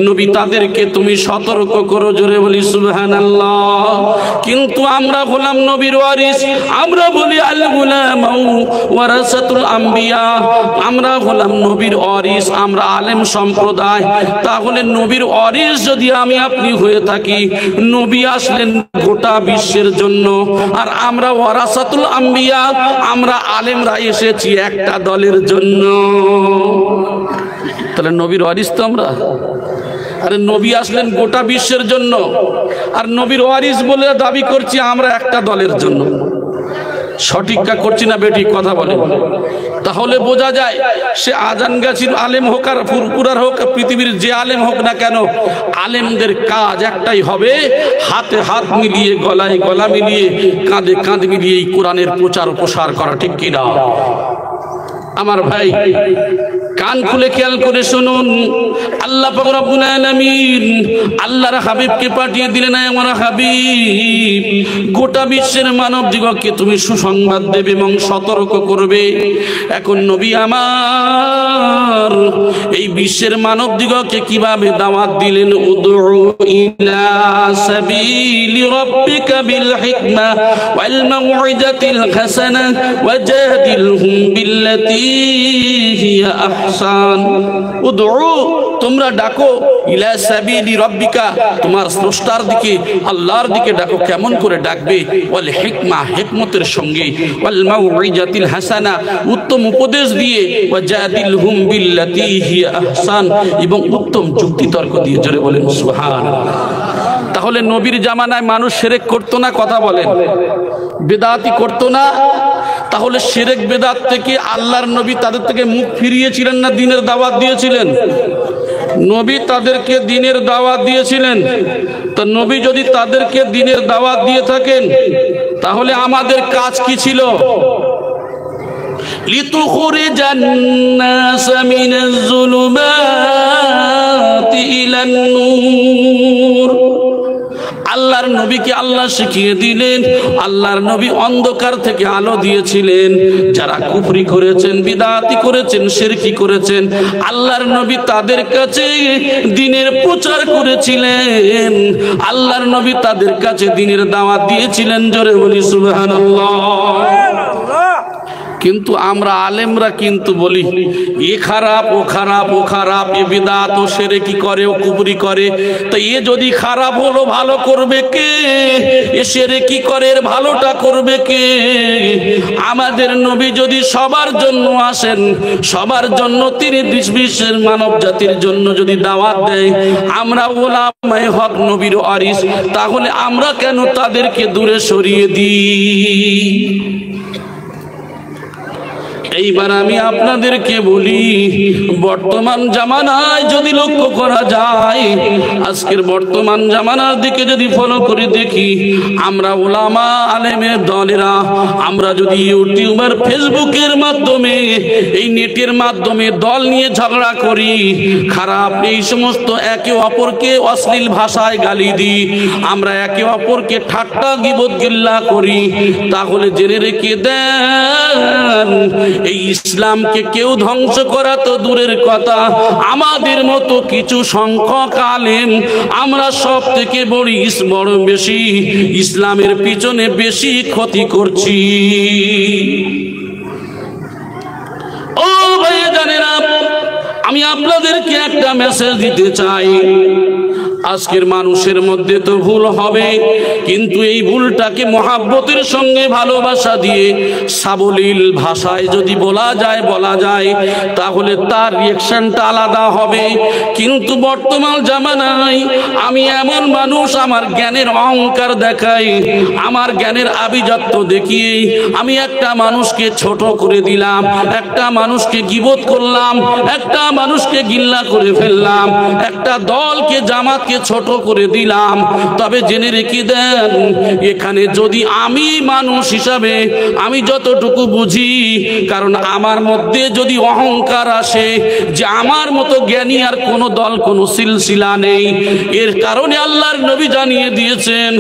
নবী তাদেরকে তুমি সতর্ক করো, জোরে বলি সুবহানাল্লাহ। কিন্তু আমরা হলাম নবীর ওয়ারিস, আমরা বলি আল গুলামু ওয়ারাসাতুল আম্বিয়া, আমরা হলাম নবীর ওয়ারিস, আমরা আলেম সম্প্রদায়। তাহলে নবীর ওয়ারিস যদি আমি আপনি হয়ে থাকি, নবী আসলেন গোটা বিশ্বের জন্য, আর আমরা ওয়ারাসাতুল আম্বিয়া, আমরা আলেমরা এসেছি একটা দলের জন্য। তাহলে নবীর ওয়ারিস তো আমরা। আরে নবী আসলেন গোটা বিশ্বের জন্য, আর নবীর ওয়ারিস বলে দাবি করছি আমরা একটা দলের জন্য। সঠিকটা করছি না বেটি? কথা বলে। তাহলে বোঝা যায় সে আজান গাছির আলেম হোক আর ফুরপুরার হোক, পৃথিবীর যে আলেম হোক না কেন, আলেমদের কাজ একটাই হবে, হাতে হাত মিলিয়ে, গলায় গলা মিলিয়ে, কাঁধে কাঁধ মিলিয়ে এই কোরআনের প্রচার প্রসার করা। ঠিক কিনা আমার ভাই? কান খুলে খেয়াল করে শুনুন, আল্লাহ পাক রব্বুল আলামিন আল্লাহর হাবিবকে পাঠিয়ে দিলেন। আমার হাবিব, গোটা বিশ্বের মানব দিগকে তুমি সুসংবাদ দেবে এবং সতর্ক করবে। এখন নবী আমার এই বিশ্বের মানব দিগকে কিভাবে দাওয়াত দিলেন? উদউ ইলা সাবিলি রাব্বিকা বিল হিকমা ওয়াল মাউইজাতিল হাসানা ওয়াজাদিলহুম বিল্লাতী হিয়া আহসান। উদউ, তোমরা ডাকো, ইলা সাবিলি রাব্বিকা, তোমার স্রষ্টার দিকে, আল্লাহর দিকে ডাকো। কেমন করে ডাকবে? ওয়াল হিকমা, হিকমতের সঙ্গে, ওয়াল মাউইজাতিল হাসানা, উত্তম উপদেশ দিয়ে, ওয়াজাদিলহুম বিল্লাতী হিয়া আহসান, এবং উত্তম যুক্তি তর্ক দিয়ে। জোরে বলেন সুবহানাল্লাহ। তাহলে নবীর জামানায় মানুষ শিরক করতো না? কথা বলেন। বেদাতি করতো না? তাহলে শিরক বেদাত থেকে আল্লাহর নবী তাদের থেকে মুখ ফিরিয়েছিলেন না দ্বীনের দাওয়াত দিয়েছিলেন? নবী তাদেরকে দ্বীনের দাওয়াত দিয়েছিলেন। তো নবী যদি তাদেরকে দ্বীনের দাওয়াত দিয়ে থাকেন, তাহলে আমাদের কাজ কি ছিল? লিতুখরিজান নাস মিনাজ যুলুমাতি ইলান নূর। আল্লাহর নবীকে আল্লাহ শিখিয়ে দিলেন। আল্লাহর নবী অন্ধকার থেকে আলো দিয়েছিলেন। যারা কুফরি করেছেন, বিদআতি করেছেন, শিরকি করেছেন, আল্লাহর নবী তাদের কাছে দ্বীনের প্রচার করেছিলেন। আল্লাহর নবী তাদের কাছে দ্বীনের দাওয়াত দিয়েছিলেন। জোরে বলি সুবহানাল্লাহ। কিন্তু আমরা আলেমরা কিন্তু বলি এ খারাপ, ও খারাপ, ও খারাপ, এ বিদআত, ও শিরকি করে, ও কুফরি করে। তো এ যদি খারাপ হলো ভালো করবে কে? এ শিরকি করে, এর ভালোটা করবে কে? আমাদের নবী যদি সবার জন্য আসেন, সবার জন্য তিনি বিশ্বের মানব জাতির জন্য যদি দাওয়াত দেয়, আমরা উলামায়ে হক নবীর ওয়ারিস, তাহলে আমরা কেন তাদেরকে দূরে সরিয়ে দিই? এইবার আমি আপনাদেরকে বলি, বর্তমান জামানায় যদি লক্ষ্য করা যায়, আজকের বর্তমান জামানার দিকে যদি ফলো করে দেখি, আমরা উলামা আলেমের দলেরা, আমরা যদি ইউটিউবার, ফেসবুকের মাধ্যমে, এই নেটের মাধ্যমে দল নিয়ে ঝগড়া করি, খারাপ এই সমস্ত একে অপরকে অশ্লীল ভাষায় গালি দিই, আমরা একে অপরকে ঠাট্টা গীবত গিল্লা করি, তাহলে জেনে রেখে দেন, এই ইসলামকে কেউ ধ্বংস করা তো দূরের কথা, আমাদের মতো কিছু সংখ্যক আলেম আমরা সব থেকে বড় বেশি ইসলামের পিছনে বেশি ক্ষতি করছি। ও ভাই জানেরা, আমি আপনাদেরকে একটা মেসেজ দিতে চাই। আজকের মানুষের মধ্যে তো ভুল হবে, কিন্তু এই ভুলটাকে মহাব্বতের সঙ্গে ভালোবাসা দিয়ে সাবলীল ভাষায় যদি বলা যায় তাহলে তার রিঅ্যাকশনটা আলাদা হবে। কিন্তু বর্তমান জামানায় আমি এমন মানুষ, আমার জ্ঞানের অহংকার দেখাই, আমার জ্ঞানের আভিজাত্য দেখিয়ে আমি একটা মানুষকে ছোট করে দিলাম, একটা মানুষকে গীবত করলাম, একটা মানুষকে গিল্লা করে ফেললাম, একটা দলকে জামাত ছোট করে দিলাম। তবে জেনে রেখে দেন, এখানে যদি আমি মানুষ হিসাবে আমি যতটুকু বুঝি, কারণ আমার মধ্যে যদি অহংকার আসে যে আমার মতো জ্ঞানী আর কোনো দল, কোনো সিলসিলা নেই। এর কারণে আল্লাহর নবী জানিয়ে দিয়েছেন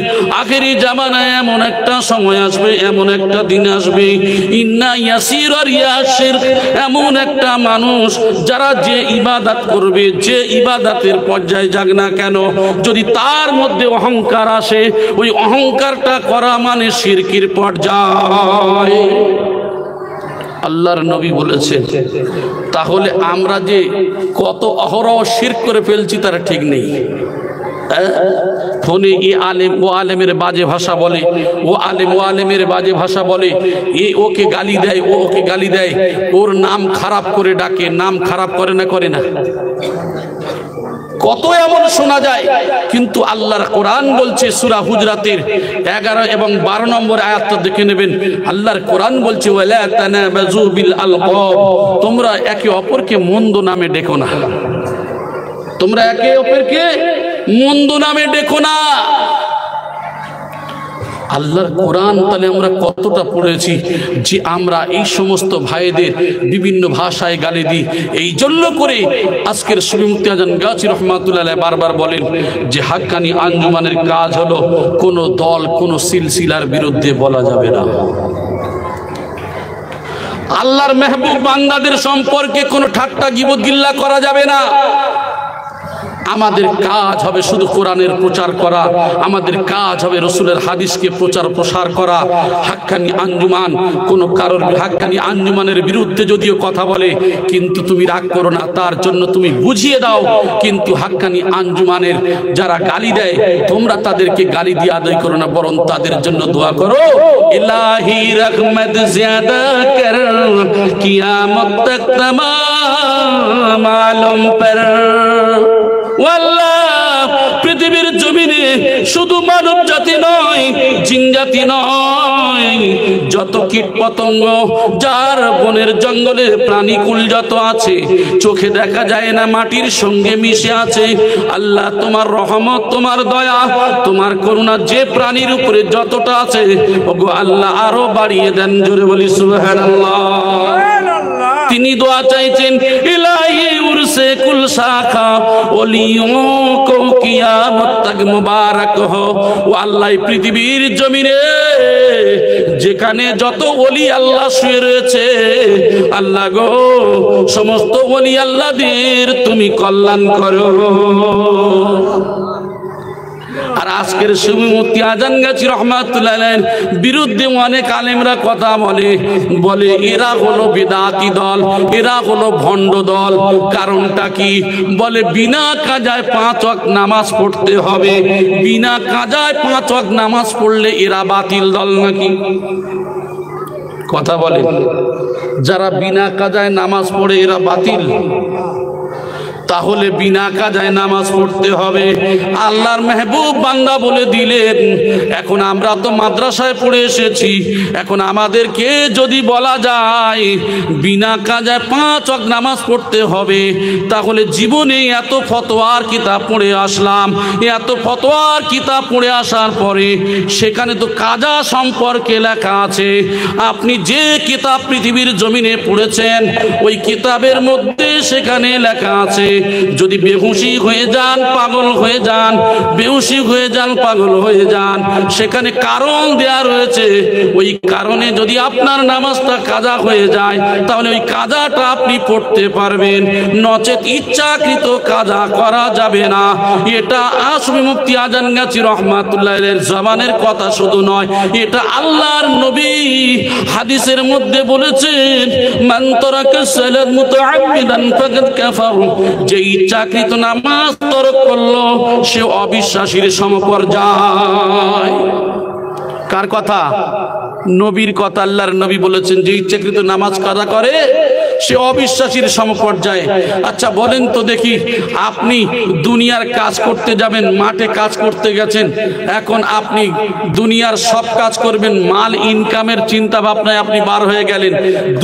আখেরি জামানায় এমন একটা সময় আসবে, এমন একটা দিন আসবে, ইন্না ইয়াসির আর ইয়াসির, এমন একটা মানুষ যারা যে ইবাদত করবে, যে ইবাদতের পর্যায়ে যাক না কেন, যদি তার মধ্যে অহংকার আসে, ওই অহংকারটা করা মানে শিরকির পর্যায়। আল্লাহর নবী বলেছেন। তাহলে আমরা যে কত অহরহ শিরক করে ফেলছি তার ঠিক নেই। ফোনে এ আলেম ও আলেমের বাজে ভাষা বলে, ও আলেম ও আলেমের বাজে ভাষা বলে, এ ওকে গালি দেয়, ও ওকে গালি দেয়, ওর নাম খারাপ করে ডাকে। নাম খারাপ করে না, করে না? কত এমন শোনা যায়। কিন্তু আল্লাহর কোরআন বলছে সূরা হুজরাতের 11 এবং 12 নম্বর আয়াতটা দেখে নেবেন। আল্লাহর কোরআন বলছে ওয়ালা তানাবাযু বিল আলকাব, তোমরা একে অপরকে মন্দ নামে ডেকো না। তোমরা একে অপরকে মন্দ নামে ডেকো না। আল্লাহর কোরআন তাহলে আমরা কতটা পড়েছি যে আমরা এই সমস্ত ভাইদের বিভিন্ন ভাষায় গালি দিই। এই জন্য করে আজকের সুফি মুফতি আজান গাজী রহমাতুল্লাহ আলাইহি বারবার বলেন যে হাক্কানি আঞ্জুমানের কাজ হলো কোনো দল, কোনো সিলসিলার বিরুদ্ধে বলা যাবে না। আল্লাহর মেহবুব বান্দাদের সম্পর্কে কোনো ঠাট্টা গীবত গিল্লা করা যাবে না। আমাদের কাজ হবে শুধু কোরআনের প্রচার করা, আমাদের কাজ হবে রসুলের হাদিসকে প্রচার প্রসার করা। হাক্কানি আঞ্জুমান কোনো কারোর হাক্কানি আঞ্জুমানের বিরুদ্ধে যদিও কথা বলে, কিন্তু তুমি রাগ করো না, তার জন্য তুমি বুঝিয়ে দাও। কিন্তু হাক্কানি আঞ্জুমানের যারা গালি দেয়, তোমরা তাদেরকে গালি দিয়ে আদায় করো না, বরং তাদের জন্য দোয়া করো, ইলাহি রহমত জিয়াদা কর কিয়ামত তক तमाम आलम पर। পৃথিবীর জমিনে শুধু মানব জাতি নয়, জিন জাতি নয়, যত কীট পতঙ্গ, যার বনের জঙ্গলে প্রাণীকুল যত আছে, চোখে দেখা যায় না, মাটির সঙ্গে মিশে আছে, আল্লাহ তোমার রহমত, তোমার দয়া, তোমার করুণা যে প্রাণীর উপরে যতটা আছে, ওগো আল্লাহ আরো বাড়িয়ে দেন। জোরে বলি সুবহানাল্লাহ। তিনি দোয়া চাইছেন, ইলাহি উরসে কুল শাখা ওলিयों को কিয়ামত তক মুবারক হো। ও আল্লাহ, পৃথিবীর জমিনে যেখানে যত ওলি আল্লাহ শুয়ে রয়েছে, আল্লাহ গো সমস্ত ওলি আল্লাহদের তুমি কল্যাণ করো। আর আজকের সুফি মুফতি আজান গাজী রহমাতুল্লাহ আলাইহির বিরুদ্ধে অনেক আলেমরা কথা বলে এরা হলো বিদআতি দল, এরা হলো ভণ্ড দল। কারণটা কি? বলে বিনা কাজায় 5 ওয়াক্ত নামাজ পড়তে হবে। বিনা কাজায় 5 ওয়াক্ত নামাজ পড়লে এরা বাতিল দল নাকি? কথা বলে, যারা বিনা কাজায় নামাজ পড়ে এরা বাতিল। তাহলে বিনা কাজায় নামাজ পড়তে হবে। আল্লাহর মেহবুব বান্দা বলে দিলেন, এখন আমরা তো মাদ্রাসায় পড়ে এসেছি, এখন আমাদেরকে যদি বলা যায় বিনা কাজায় 5 ওয়াক্ত নামাজ পড়তে হবে, তাহলে জীবনে এত ফতোয়ার কিতাব পড়ে আসলাম, এত ফতোয়ার কিতাব পড়ে আসার পরে সেখানে তো কাজা সম্পর্কে লেখা আছে। আপনি যে কিতাব পৃথিবীর জমিনে পড়েছেন, ওই কিতাবের মধ্যে সেখানে লেখা আছে, যদি বেহুশি হয়ে যান, পাগল হয়ে যান, বেহুশি হয়ে যান, পাগল হয়ে যান, সেখানে কারণ দেয়া রয়েছে। ওই কারণে যদি আপনার নামাজটা কাজা হয়ে যায়, তাহলে ওই কাজাটা আপনি পড়তে পারবেন, নচেত ইচ্ছাকৃত কাজা করা যাবে না। এটা সুফি মুফতি আজান গাজী রহমাতুল্লাহ আলাইহির জবানের কথা শুধু নয়, এটা আল্লাহর নবী হাদিসের মধ্যে বলেছেন, মান তারাকা সালাত মুতাআম্মিদান ফাকাদ কাফার। যে ইচ্ছাকৃত নামাজ তরক করলো সে অবিশ্বাসীর সমপর্যায়। কার কথা? নবীর কথা। আল্লাহর নবী বলেছেন যে ইচ্ছাকৃত নামাজ কাজা করে সে অবিশ্বাসীর সমপর্যায়ে। আচ্ছা বলেন তো দেখি, আপনি দুনিয়ার কাজ করতে যাবেন, মাঠে কাজ করতে গেছেন, এখন আপনি দুনিয়ার সব কাজ করবেন, মাল ইনকামের চিন্তা ভাবনায় আপনি বার হয়ে গেলেন,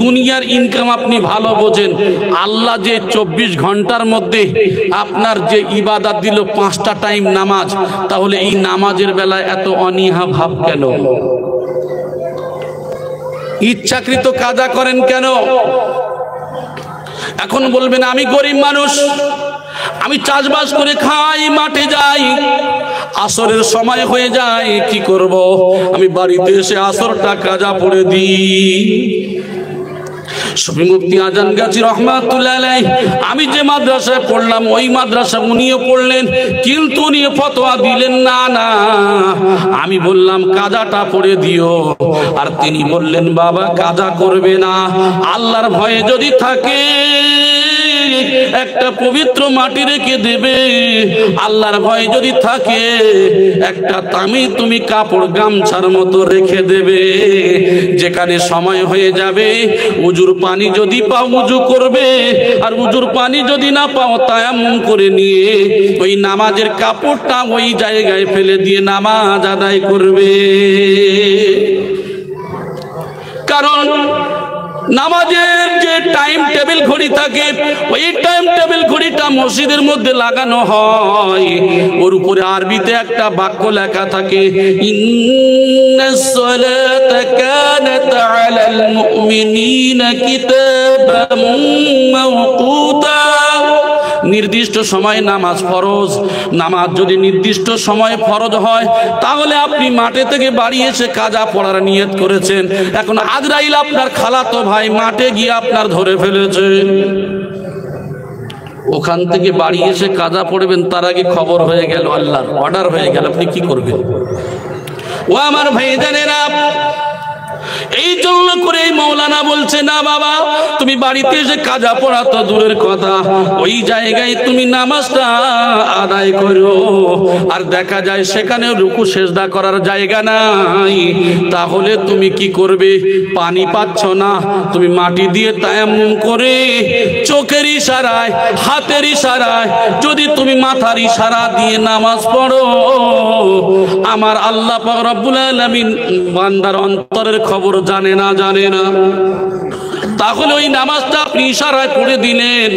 দুনিয়ার ইনকাম আপনি ভালো বোঝেন। আল্লাহ যে 24 ঘন্টার মধ্যে আপনার যে ইবাদত দিল 5টা টাইম নামাজ, তাহলে এই নামাজের বেলায় এত অনীহা ভাব কেন? ইচ্ছাকৃত কাজা করেন কেন? এখন বলবেন আমি গরিব মানুষ, আমি চাষবাস করে খাই, মাঠে যাই, আসরের সময় হয়ে যায়, কি করব? আমি বাড়িতে এসে আসরটা কাজা পড়ে দিই। শফি মুফতি আজান গাজী রহমাতুল্লাহ আলাইহি, আমি যে মাদ্রাসায় পড়লাম ওই মাদ্রাসা উনিও পড়লেন, কিন্তু উনি ফতোয়া দিলেন না, না আমি বললাম কাজাটা পড়ে দিও, আর তিনি বললেন বাবা কাজা করবে না, আল্লাহর ভয়ে যদি থাকে একটা পবিত্র মাটি রেখে দেবে, আল্লাহর ভয় যদি থাকে একটা তামি তুমি কাপড় গামছার মতো রেখে দেবে, যেখানে সময় হয়ে যাবে উজুর পানি যদি পাও উজু করবে, আর উজুর পানি যদি না পাও তায়াম্মুম করে নিয়ে ওই নামাজের কাপড়টা ওই জায়গায় ফেলে দিয়ে নামাজ আদায় করবে। কারণ নামাজের যে টাইম টেবিল ঘড়ি থাকে ওই টাইম টেবিল ঘড়িটা মসজিদের মধ্যে লাগানো হয়, ওর উপরে আরবিতে একটা বাক্য লেখা থাকে, ইন্নাস সালাতা কানাত আলাল মুমিনিনা কিতাবাম মাওকুতা। নির্দিষ্ট সময় নামাজ ফরজ। নামাজ যদি নির্দিষ্ট সময় ফরজ হয় তাহলে আপনি মাঠে থেকে বাড়ি এসে কাজা পড়ার নিয়ত করেছেন, এখন আজরাইল আপনার খালাতো ভাই মাঠে গিয়ে আপনার ধরে ফেলেছে, ওখান থেকে বাড়ি এসে কাজা পড়বেন, তার আগে খবর হয়ে গেল, আল্লাহর অর্ডার হয়ে গেল, আপনি কি করবেন? ও আমার ভাইজানেরা, এই জন্য করে মৌলানা বলছে না বাবা তুমি বাড়িতে এসে কাজা পড়া তো দূরের কথা, ওই জায়গায় তুমি নামাজটা আদায় করো। আর দেখা যায় সেখানে রুকু সেজদা করার জায়গা নাই, তাহলে তুমি কি করবে? পানি পাচ্ছ না, তুমি মাটি দিয়ে তায়াম্মুম করে চোখের ইশারায় হাতের ইশারায় যদি তুমি মাথার ইশারা দিয়ে নামাজ পড়ো, আমার আল্লাহ পাক রব্বুল আলামিন বান্দার অন্তরের খবর জানে না, জানে না। তাহলে ওই নামাজটা আপনি ইশারায় পড়ে দিলেন,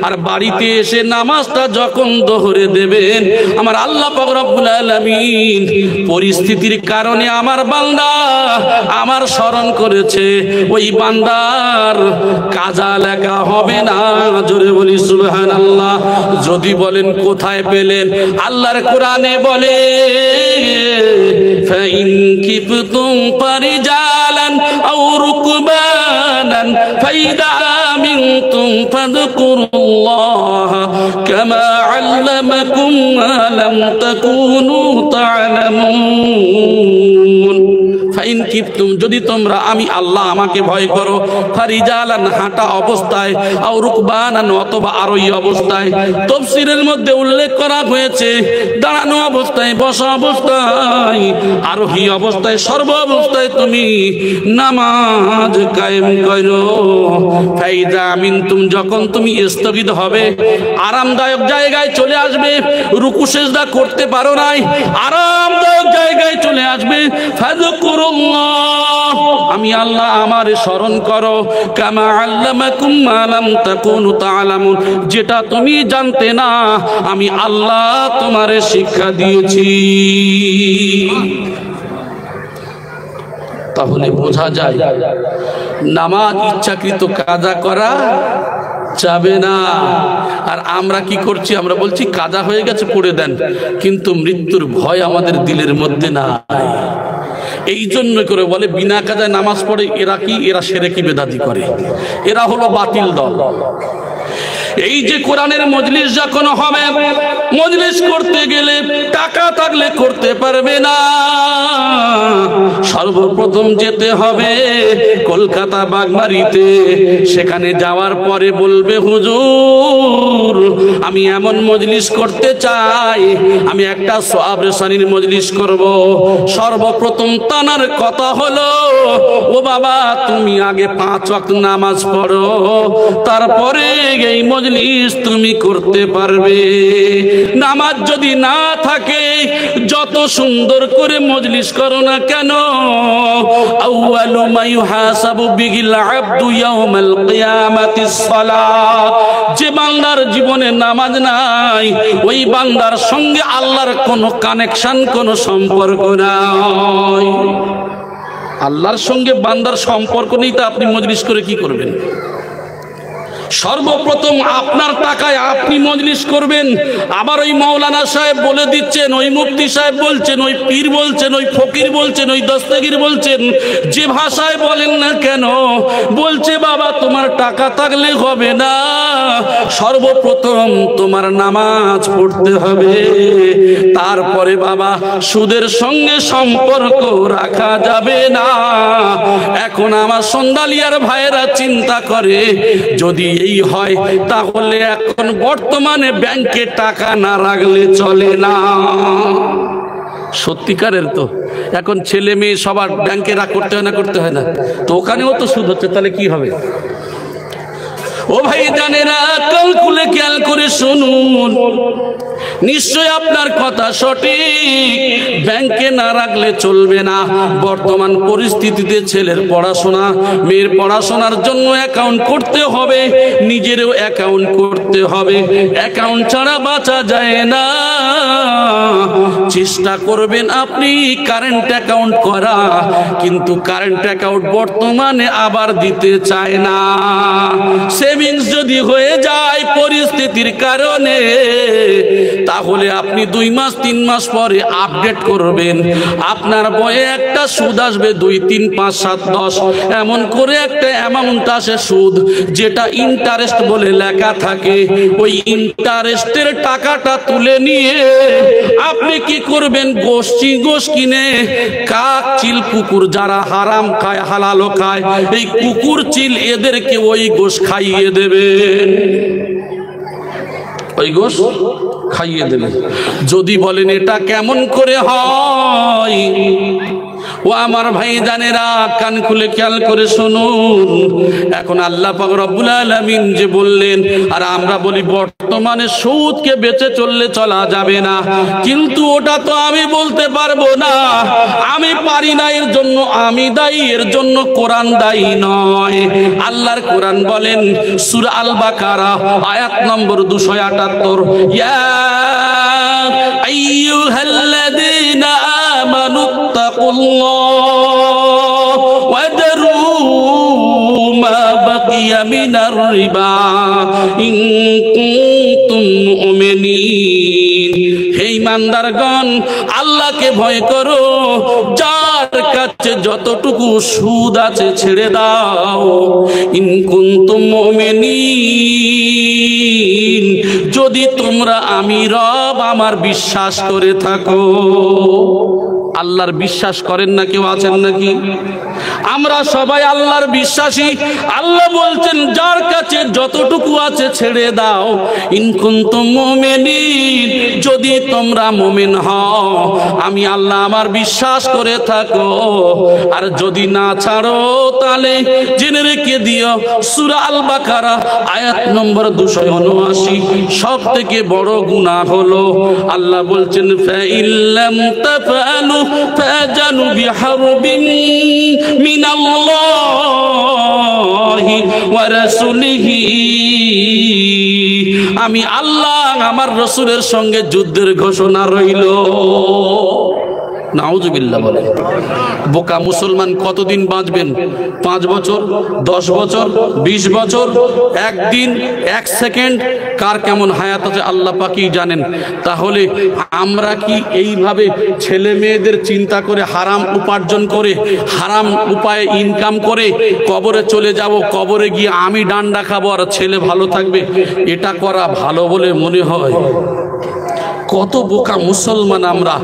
আর বাড়িতে এসে নামাজটা যখন দোহরে দেবেন, আমার আল্লাহ পাক রব্বুল আলামিন পরিস্থিতির কারণে আমার বান্দা আমার স্মরণ করেছে, ওই বান্দার কাজা লেখা হবে না। জোরে বলি সুবহানাল্লাহ। যদি বলেন কোথায় পেলেন? আল্লাহর কোরআনে বলে, ফাইন কিবতুম ফারিজালান আও রুকবানান ফাইদা মিনতুম ফাযকুরুল্লাহ কামা আল্লামাকুম মা লাম তাকুনু তা'লামুন। ফাইন কিবতুম, যদি তোমরা আমি আল্লাহ আমাকে ভয় করো, ফারিজালান হাঁটা অবস্থায়, আও রুকবানান অথবা আরোহী অবস্থায়। তাফসীরের মধ্যে উল্লেখ করা হয়েছে দাঁড়ানো অবস্থায়, বসা অবস্থায়, আরোহী অবস্থায়, সর্ব অবস্থায় তুমি নামাজ কায়েম করো। ফাইদা মিনতুম, যখন তুমি স্থগিত হবে, আরামদায়ক জায়গায় চলে আসবে, রুকু সিজদা করতে পারো নাই, আরামদায়ক জায়গায় চলে আসবে, ফাযকুরুল্লাহ, আমি আল্লাহ আমারে স্মরণ করো, কামা আল্লামাকুম মা লাম তাকুনু তা'লামুন, যেটা তুমি জানতে না আমি আল্লাহ তোমারে শিক্ষা দিয়েছি। তাহলে বোঝা যায় নামাজ ইচ্ছাকৃত কাজা করা যাবে না। আর আমরা কি করছি? আমরা বলছি কাজা হয়ে গেছে পড়ে দেন, কিন্তু মৃত্যুর ভয় আমাদের দিলের মধ্যে নাই। এই জন্য করে বলে বিনা কাজায় নামাজ পড়ে এরা কি? এরা শিরকি বেদাতি করে, এরা হলো বাতিল দল। এই যে কোরআনের মজলিস যখন হবে, মজলিস করতে গেলে টাকা থাকলে করতে পারবে না, সর্বপ্রথম যেতে হবে কলকাতা বাগমারিতে। সেখানে যাওয়ার পরে বলবে হুজুর আমি এমন মজলিস করতে চাই, আমি একটা সওয়াব রেসানির মজলিস করব। সর্বপ্রথম তানার কথা হলো, ও বাবা তুমি আগে 5 ওয়াক্ত নামাজ পড়ো, তারপরে এই মজলিস তুমি করতে পারবে। নামাজ যদি না থাকে যত সুন্দর করে মজলিস করো না কেন, আউয়ালু মা ইউহাসাবু বিহিল আবদু ইয়াউমাল কিয়ামাতিস সালাত, যে বান্দার জীবনে নামাজ নাই ওই বান্দার সঙ্গে আল্লাহর কোনো কানেকশন, কোনো সম্পর্ক নাই। আল্লাহর সঙ্গে বান্দার সম্পর্ক নেই, তা আপনি মজলিস করে কি করবেন? সর্বপ্রথম আপনার টাকায় আপনি মজলিস করবেন, আবার ওই মাওলানা সাহেব বলে দিচ্ছেন, ওই মুফতি সাহেব বলছেন, ওই পীর বলছেন, ওই ফকির বলছেন, ওই দস্তগীর বলছেন, যে ভাষায় বলেন না কেন, বলছে বাবা তোমার টাকা থাকলে হবে না, সর্বপ্রথম তোমার নামাজ পড়তে হবে, তারপরে বাবা সুদের সঙ্গে সম্পর্ক রাখা যাবে না। এখন আমার সন্ধালিয়ার ভাইয়েরা চিন্তা করে, যদি এই হয় তাহলে এখন বর্তমানে ব্যাংকে টাকা না রাখলে চলে না। সত্যিকারের তো এখন ছেলে মেয়ে সবার ব্যাংকে করতে হয় না, করতে হয় না, তো ওখানেও তো সুদ হচ্ছে, তাহলে কি হবে? ও ভাই জানেরা, কাল খুলে খেয়াল করে শুনুন, নিশ্চয় আপনার কথা সঠিক, ব্যাংকে না রাখলে চলবে না। বর্তমান পরিস্থিতিতে ছেলের পড়াশোনা, মেয়ের পড়াশোনার জন্য অ্যাকাউন্ট করতে হবে, নিজেরও অ্যাকাউন্ট করতে হবে, অ্যাকাউন্ট ছাড়া বাঁচা যায় না। চেষ্টা করবেন আপনি কারেন্ট অ্যাকাউন্ট করা, কিন্তু কারেন্ট অ্যাকাউন্ট বর্তমানে আবার দিতে চায় না। সেভিংস যদি হয়ে যায় পরিস্থিতির কারণে, তাহলে আপনি 2 মাস 3 মাস পরে আপডেট করবেন, আপনার বইয়ে একটা সুদ আসবে 2, 3, 5, 7, 10 এমন করে একটা অ্যামাউন্ট আসে সুদ, যেটা ইন্টারেস্ট বলে লেখা থাকে। ওই ইন্টারেস্টের টাকাটা তুলে নিয়ে আপনি কি করবেন, গোশ কিনে কাক চিল কুকুর যারা হারাম খায় হালালও খায়, এই কুকুর চিল এদেরকে ওই গোশ খাইয়ে দেবেন, ওই গোশ খাইয়ে দেবেন। যদি বলেন এটা কেমন করে হয়, ও আমার ভাই জানেরা, কান খুলে খেয়াল করে শুনুন। এখন আল্লাহ পাক রব্বুল আলামিন যে বললেন, আর আমরা বলি বর্তমানে সুদকে বেঁচে চললে চলা যাবে না, কিন্তু ওটা তো আমি বলতে পারবো না, আমি পারি না, এর জন্য আমি দায়ী, এর জন্য কোরআন দায়ী নয়। আল্লাহর কোরআন বলেন সূরা আল বাকারা আয়াত নম্বর 278, ইয়া আইয়ুহাল্লাযীনা আমানু তাকুল্লাহ ওয়াযরু মা বাকিয়া মিনার রিবা ইন কুনতুম মুমিনিন। হে ঈমানদারগণ, আল্লাহকে ভয় করো, যার কাছে যতটুকু সুদ আছে ছেড়ে দাও। ইন কুনতুম মুমিনিন, যদি তোমরা আমি রব আমার বিশ্বাস করে থাকো। আল্লাহর বিশ্বাস করেন না কেউ আছেন নাকি? আমরা সবাই আল্লাহর বিশ্বাসী। আল্লাহ বলছেন যার কাছে যতটুকু আছে ছেড়ে দাও। ইন কুনতুম মুমিনিন, যদি তোমরা মুমিন হও, আমি আল্লাহ আমার বিশ্বাস করে থাকো। আর যদি না ছাড়ো তাহলে জেনে রেখে দিও সূরা আল বাকারা আয়াত নম্বর 279, সব থেকে বড় গুনাহ হলো আল্লাহ বলছেন ফাইল্লাম তাফআলু ফাজানু বিহারবিন মিনাল্লাহি ওয়া রাসূলিহি। আমি আল্লাহ আমার রাসূলের সঙ্গে যুদ্ধের ঘোষণা রইল। নাউজুবিল্লাহ বলে। বোকা মুসলমান কতদিন বাঁচবেন? 5 বছর, 10 বছর, 20 বছর, একদিন, 1 সেকেন্ড, কার কেমন হায়াত আছে আল্লাহ পাকই জানেন। তাহলে আমরা কি এইভাবে ছেলে মেয়েদের চিন্তা করে হারাম উপার্জন করে হারাম উপায়ে ইনকাম করে কবরে চলে যাব, কবরে গিয়ে আমি ডান্ডা খাবো আর ছেলে ভালো থাকবে, এটা করা ভালো বলে মনে হয়? কত বোকা মুসলমান আমরা।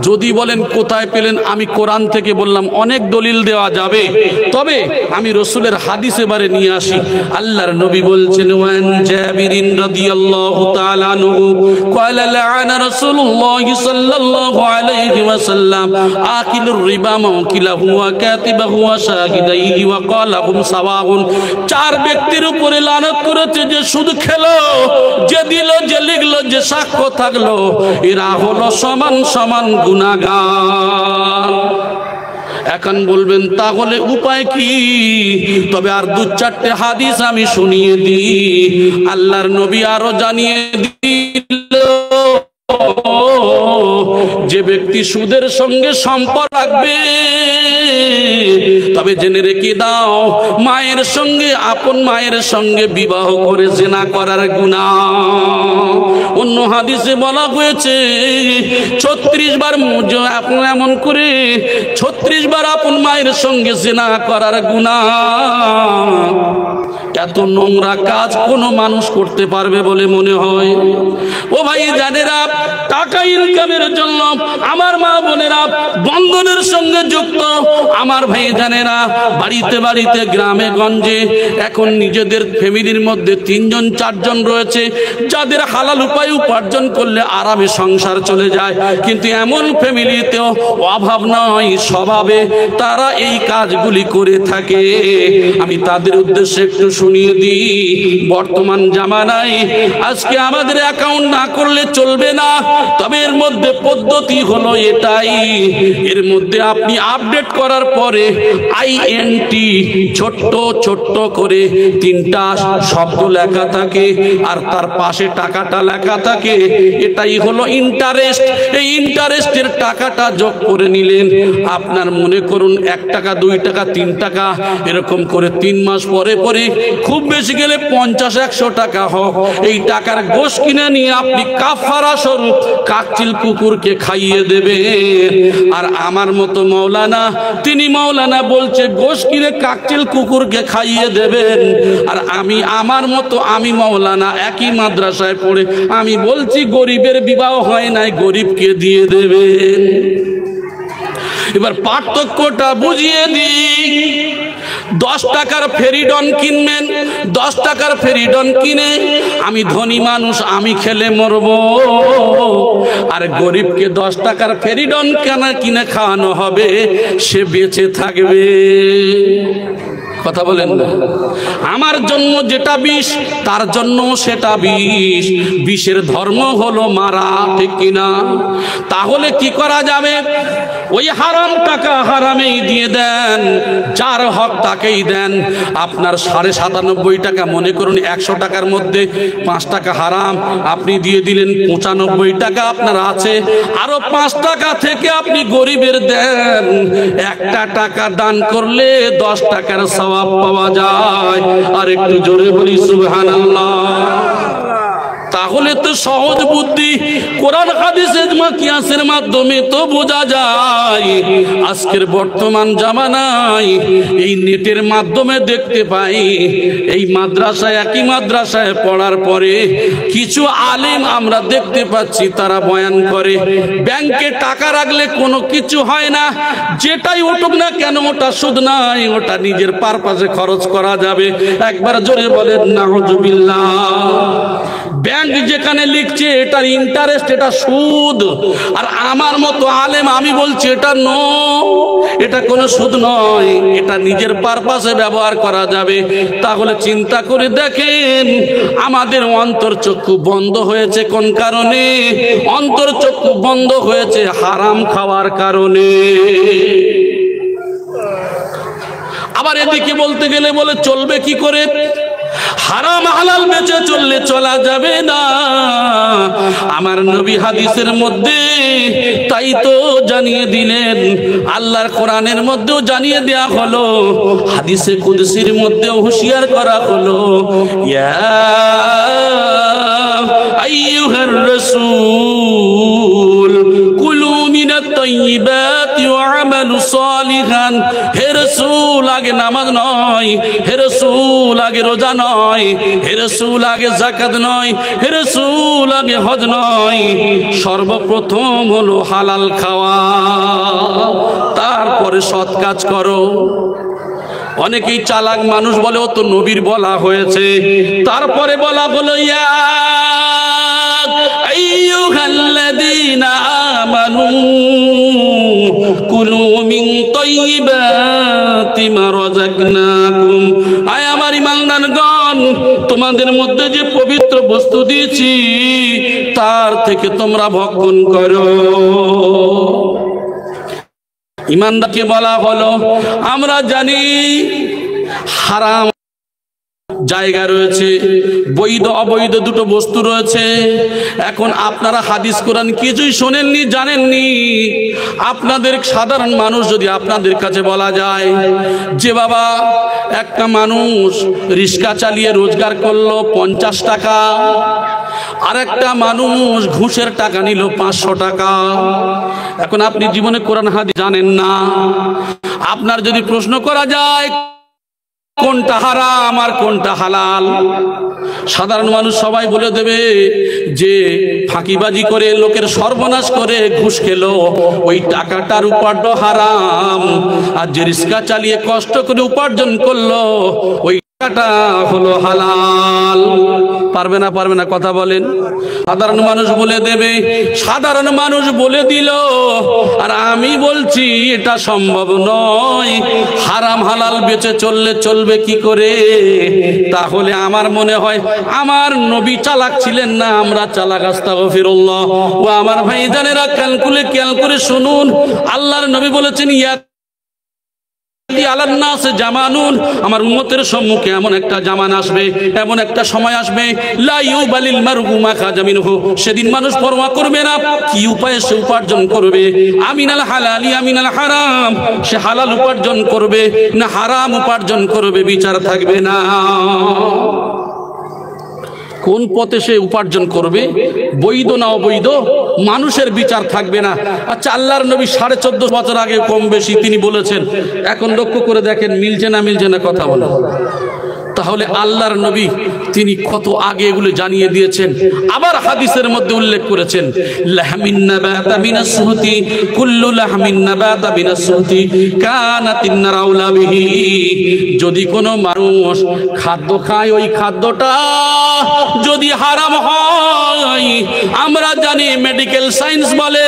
যদি বলেন কোথায় পেলেন, আমি কোরআন থেকে বললাম, অনেক দলিল দেওয়া যাবে, তবে আমি রাসূলের হাদিস এবারে নিয়ে আসি। আল্লাহর নবী বলছেন, ওয়ান জাবিরিন রাদিয়াল্লাহু তাআলা আনহু ক্বালা লাআনা রাসূলুল্লাহ সাল্লাল্লাহু আলাইহি ওয়াসাল্লাম আকিলুর রিবা মাওকিলাহু ওয়া কাতিবাহু ওয়া শাহিদাইহি ওয়া ক্বালা হুম সাওয়াউন। 4 ব্যক্তির উপরে লানত করেছে, যে সুদ খেলো, যে দিল, যে লিখলো, যে সাক্ষ্য থাকলো, এরা হলো সমান সমান গুনাহগার। এখন বলবেন তাহলে উপায় কি? তবে আর 2-4টে হাদিস আমি শুনিয়ে দিই। আল্লাহর নবী আরো জানিয়ে দিল, যে ব্যক্তি সুদের সঙ্গে সম্পর্ক রাখবে তবে জেনে রেখে দাও, মায়ের সঙ্গে, আপন মায়ের সঙ্গে বিবাহ করে জিনা করার গুনাহ। অন্য হাদিসে বলা হয়েছে 36 বার আপন এমন করে 36 বার আপন মায়ের সঙ্গে জিনা করার গুনাহ। এত নোংরা কাজ কোনো মানুষ করতে পারবে বলে মনে হয়? ও ভাই জানেরা, টাকা ইনকামের জন্য আমার মা বোনেরা বন্ধনের সঙ্গে যুক্ত। আমার ভাই জানেরা, বাড়িতে বাড়িতে, গ্রামে গঞ্জে এখন নিজেদের ফ্যামিলির মধ্যে 3 জন 4 জন রয়েছে যাদের হালাল উপায় উপার্জন করলে আরামে সংসার চলে যায়, কিন্তু এমন ফ্যামিলিতেও অভাব নয়, স্বভাবে তারা এই কাজগুলি করে থাকে। আমি তাদের উদ্দেশ্যে একটু শুনিয়ে দিই, বর্তমান জামানায় আজকে আমাদের অ্যাকাউন্ট না করলে চলবে না। তবে এর মধ্যে পদ্ধতি হলো এটাই, এর মধ্যে আপনি আপডেট করার পরে INT ছোট্ট ছোট্ট করে 3টা শব্দ লেখা থাকে আর তার পাশে টাকাটা লেখা থাকে, এটাই হলো ইন্টারেস্ট। এই ইন্টারেস্টের টাকাটা যোগ করে নিলেন। আপনার মনে করুন 1 টাকা, 2 টাকা, 3 টাকা, এরকম করে 3 মাস পরে পরে খুব বেশি গেলে 50-100 টাকা হোক, এই টাকার গোশ কিনে নিয়ে আপনি কাফারা স্বরূপ কাকচিল কুকুরকে খাইয়ে দেবেন। আর আমার মতো মৌলানা, তিনি মৌলানা বলছে গোশ কিনে কাকচিল কুকুরকে খাইয়ে দেবেন, আর আমি আমার মতো, আমি মৌলানা একই মাদ্রাসায় পড়ে আমি বলছি গরিবের বিবাহ হয় নাই, গরিবকে দিয়ে দেবেন। এবার পার্থক্যটা বুঝিয়ে দিই। 10 টাকার ফেরিডন কিনবেন, 10 টাকার ফেরিডন কিনে আমি ধনী মানুষ, আমি খেলে মরব, আর গরিবকে 10 টাকার ফেরিডন কিনে খাওয়ানো হবে, সে বেঁচে থাকবে। কথা বলেন না? আমার জন্য যেটা বিষ তার জন্য সেটা বিষ। বিষের ধর্ম হলো মারা, ঠিক কিনা? তাহলে কি করা যাবে? ওই হারাম টাকা হারামেই দিয়ে দেন, যার হক তাকেই দেন। আপনার 97.5 টাকা, মনে করুন 100 টাকার মধ্যে 5 টাকা হারাম, আপনি দিয়ে দিলেন 95 টাকা আপনার আছে, আরো 5 টাকা থেকে আপনি গরিবের দেন। 1টা টাকা দান করলে 10 টাকার সওয়াব পাওয়া যায়। আর একটু জোরে বলি সুবহানাল্লাহ। তাহলে তো সহজ বুদ্ধি, কোরআন হাদিসের কিয়াসের মাধ্যমে তো বোঝা যায়। আজকের বর্তমান জামানায় এই নেটের মাধ্যমে দেখতে পাই, এই মাদ্রাসায়, একই মাদ্রাসায় পড়ার পরে কিছু আলেম আমরা দেখতে পাচ্ছি তারা বয়ান করে ব্যাংকে টাকা রাখলে কোনো কিছু হয় না, যেটাই উঠুক না কেন ওটা সুদ নাই, ওটা নিজের পারপাসে খরচ করা যাবে। একবার জোরে বলেন নাউজুবিল্লাহ। ব্যাংক যেখানে লিখছে এটার ইন্টারেস্ট, এটা সুদ, আর আমার মতো আলেম আমি বলছি এটা এটা কোনো সুদ নয়, এটা নিজের পারপাসে ব্যবহার করা যাবে। তাহলে চিন্তা করে দেখেন আমাদের অন্তর্চক্ষু বন্ধ হয়েছে কোন কারণে? অন্তর্চক্ষু বন্ধ হয়েছে হারাম খাওয়ার কারণে। আবার এদিকে বলতে গেলে বলে চলবে কি করে? হারাম হালাল বেঁচে চললে চলা যাবে না। আমার নবী হাদিসের মধ্যে তাই তো জানিয়ে দিলেন, আল্লাহর কোরআনের মধ্যেও জানিয়ে দেয়া হলো, হাদিসে কুদসির মধ্যেও হুঁশিয়ার করা হলো, ইয়া আইয়ুহার রাসূল কুলু মিনাত তাইয়্যিবাতি ওয়া আমালু সালিহান। হে রাসূল, আগে নামাজ নয়, হে রাসূল আগে রোজা নয়, হে রাসূল আগে যাকাত নয়, হে রাসূল আগে হজ নয়, সর্বপ্রথম হলো হালাল খাওয়া, তারপরে সৎ কাজ করো। অনেকেই চালাক মানুষ বলে ও তো নবীর বলা হয়েছে, তারপরে বলা হলো ইয়া আইয়ুহাল্লাযীনা আমানু কুলু মিন তাইয়্যিবাতি মা রাযাকনাকুম। আয় আমার ঈমানদারগণ, তোমাদের মধ্যে যে পবিত্র বস্তু দিয়েছি তার থেকে তোমরা ভক্ষণ করো। ঈমানদারকে বলা হলো, আমরা জানি হারাম জায়গা রয়েছে, বৈধ অবৈধ দুটো বস্তু রয়েছে। এখন আপনারা হাদিস কোরআন কিছুই শোনেননি, জানেননি। আপনাদের সাধারণ মানুষ যদি আপনাদের কাছে বলা যায় যে বাবা একটা মানুষ রিক্সা চালিয়ে রোজগার করলো 50 টাকা, আর একটা মানুষ ঘুষের টাকা নিল 500 টাকা। এখন আপনি জীবনে কোরআন হাদিস জানেন না। আপনার যদি প্রশ্ন করা যায় কোনটা হারাম আর কোনটা হালাল, সাধারণ মানুষ সবাই বলে দেবে যে ফাঁকিবাজি করে লোকের সর্বনাশ করে ঘুষ খেলো, ওই টাকাটার উপার্জন হারাম। আর যে রিক্সা চালিয়ে কষ্ট করে উপার্জন করলো ওই টাকাটা হলো হালাল। পারবে না পারবে না কথা বলেন। সাধারণ মানুষ বলে দেবে, সাধারণ মানুষ বলে দিল, আর আমি বলছি এটা সম্ভব নয়। হারাম হালাল বেঁচে চলবে কি করে? তাহলে আমার মনে হয় আমার নবী চালাক ছিলেন না, আমরা চালাক। আস্তাগফিরুল্লাহ। ও আমার ভাইজানেরা খেয়াল করে শুনুন, আল্লাহর নবী বলেছেন জামানুন, আমার উম্মতের সম্মুখে এমন একটা জামান আসবে, এমন একটা সময় আসবে, লা ইউবালিল মারউ মা খাজা মিনহু, সেদিন মানুষ পরোয়া করবে না কি উপায়ে সে উপার্জন করবে। আমিনাল হালালি আমিনাল হারাম, সে হালাল উপার্জন করবে না হারাম উপার্জন করবে, বিচার থাকবে না। কোন পথে সে উপার্জন করবে, বৈধ না অবৈধ, মানুষের বিচার থাকবে না। আচ্ছা, আল্লাহর নবী 14.5 বছর আগে কম বেশি তিনি বলেছেন, এখন লক্ষ্য করে দেখেন মিলছে না কথা বলে। তাহলে আল্লাহর নবী তিনি কত আগে এগুলো জানিয়ে দিয়েছেন। আবার হাদিসের মধ্যে উল্লেখ করেছেন, লাহমিন নাবাতা মিনাস সুহতি কুল্লু লাহমিন নাবাতা মিনাস সুহতি কানাতিন নারাউলা বিহি। যদি কোনো মানুষ খাদ্য খায়, ওই খাদ্যটা যদি হারাম হয়, আমরা জানি মেডিকেল সায়েন্স বলে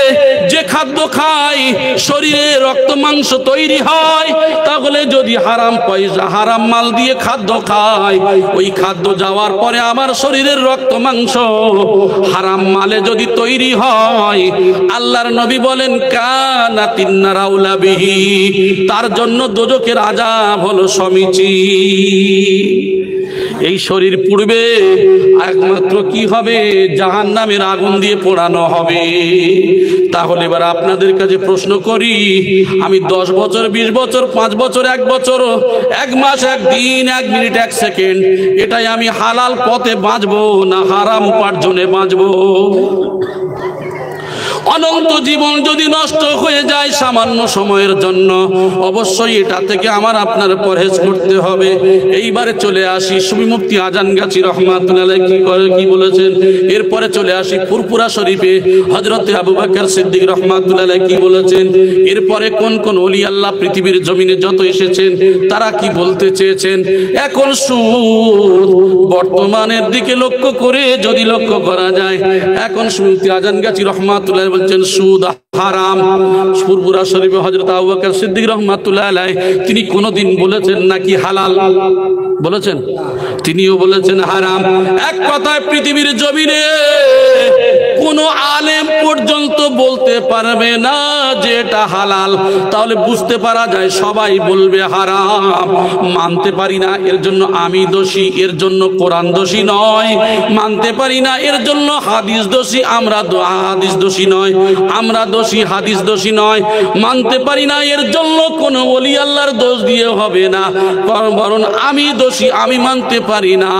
যে খাদ্য খাই শরীরে রক্ত মাংস তৈরি হয়, তাহলে যদি হারাম পয়সা হারাম মাল দিয়ে খাদ্য খাই, ওই খাদ্য যাওয়ার পরে আমার শরীরের রক্ত মাংস হারাম মালে যদি তৈরি হয়, আল্লাহর নবী বলেন কানাতিন নারাউলা বিহি, তার জন্য দোজখের আযাব হলো সমীচীন। এই শরীর পুড়বে, একমাত্র কি হবে, জাহান্নামের আগুন দিয়ে পোড়ানো হবে। তাহলে এবার আপনাদের কাছে প্রশ্ন করি, আমি 10 বছর 20 বছর 5 বছর 1 বছর 1 মাস 1 দিন 1 মিনিট 1 সেকেন্ড এটাই আমি হালাল পথে বাঁচবো না হারাম উপার্জনে বাঁচবো? অনন্ত জীবন যদি নষ্ট হয়ে যায় সামান্য সময়ের জন্য, অবশ্যই এটা থেকে আমার আপনার পরহেজ করতে হবে। এইবারে চলে আসি সুফি মুফতি আজান গাছি রহমাতুল্লাহ আলাইহি কি বলেছেন। এরপরে চলে আসি ফুরফুরা শরীফে হযরতে আবু বকর সিদ্দিক রহমাতুল্লাহ আলাইহি কি বলেছেন। এরপরে কোন কোন ওলি আল্লাহ পৃথিবীর জমিনে যত এসেছেন তারা কি বলতে চেয়েছেন। এখন সুদ বর্তমানের দিকে লক্ষ্য করে যদি লক্ষ্য করা যায়, এখন সুফি আজান গাছি রহমাতুল্লাহ বলছেন সুদ হারাম। ফুরফুরা শরীফে হযরত আবু বকর সিদ্দিক রাহমাতুল্লাহ আলাইহি তিনি কোনদিন বলেছেন নাকি হালাল? বলেছেন? তিনিও বলেছেন হারাম। এক কথায় পৃথিবীর জমিনে কোন আলেম পর্যন্ত বলতে পারবে না যে এটা হালাল। তাহলে বুঝতে পারা যায় সবাই বলবে হারাম। মানতে পারি না এর জন্য আমি দোষী, এর জন্য কোরআন দোষী নয়। মানতে পারি না এর জন্য হাদিস দোষী, আমরা হাদিস দোষী নয়, আমরা দোষী, হাদিস দোষী নয়। মানতে পারি না এর জন্য কোন ওলি আল্লাহর দোষ দিয়ে হবে না, বরং আমি দোষী, আমি মানতে পারি না।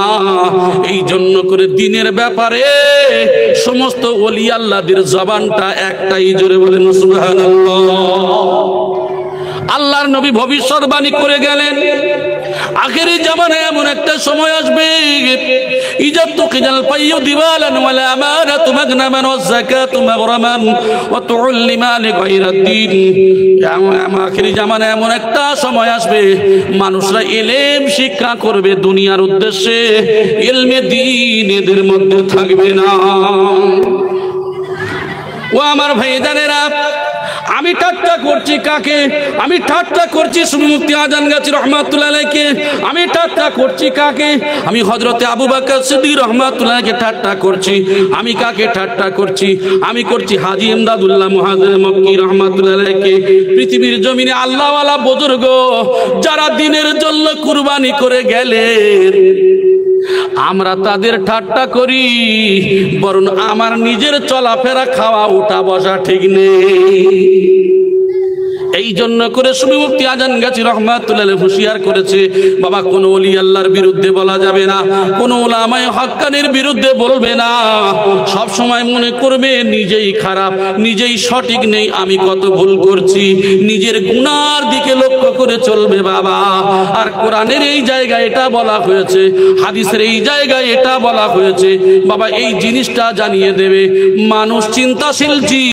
এই জন্য করে দিনের ব্যাপারে সমস্ত ওলি আল্লাহদের জবানটা একটাই, জোরে বলেন সুবহানাল্লাহ। আল্লাহর নবী ভবিষ্যৎবাণী করে গেলেন, আখেরি জামানায় এমন একটা সময় আসবে, ইজাতু কিজাল পাইয়ু দিওয়ালান ওয়ালা আমানাতু মাগনামান ওয়াজ যাকাতু মাগরামান ওয়া তুউল্লিমা লিগাইরাদ্দিন। আখেরি জামানায় এমন একটা সময় আসবে মানুষরা ইলম শিক্ষা করবে দুনিয়ার উদ্দেশ্যে, ইলমে দ্বীন এদের মধ্যে থাকবে না। ও আমার ভাইজানেরা, আমি ঠাট্টা করছি কাকে? আমি ঠাট্টা করছি সুফি মুফতি আজান গাছি রহমাতুল্লাহ আলাইহিকে। আমি ঠাট্টা করছি কাকে? আমি হযরতে আবু বকর সিদ্দিক রহমাতুল্লাহ আলাইহিকে ঠাট্টা করছি। আমি কাকে ঠাট্টা করছি? আমি করছি হাজী ইমদাদুল্লাহ মুহাজির মক্কি রহমাতুল্লাহ আলাইহিকে। পৃথিবীর জমিনে আল্লাহওয়ালা বুজুর্গ যারা দ্বীনের জন্য কুরবানি করে গেলেন, আমরা তাদের ঠাট্টা করি, বরং আমার নিজের চলাফেরা খাওয়া উঠা বসা ঠিক নেই। এই জন্য করে সুফি মুফতি আজান গাছি রহমাতুল্লাহ আলাইহি হুঁশিয়ার করেছে, বাবা কোন ওলি আল্লাহর বিরুদ্ধে বলা যাবে না, কোন উলামায়ে হক্কানির বিরুদ্ধে বলবে না। সব সময় মনে করবে নিজেই খারাপ, নিজেই সঠিক নেই, আমি কত ভুল করছি, নিজের গুনার দিকে লক্ষ্য করে চলবে বাবা। আর কোরআনের এই জায়গায় এটা বলা হয়েছে, হাদিসের এই জায়গায় এটা বলা হয়েছে, বাবা এই জিনিসটা জানিয়ে দেবে মানুষ চিন্তাশীল জীব।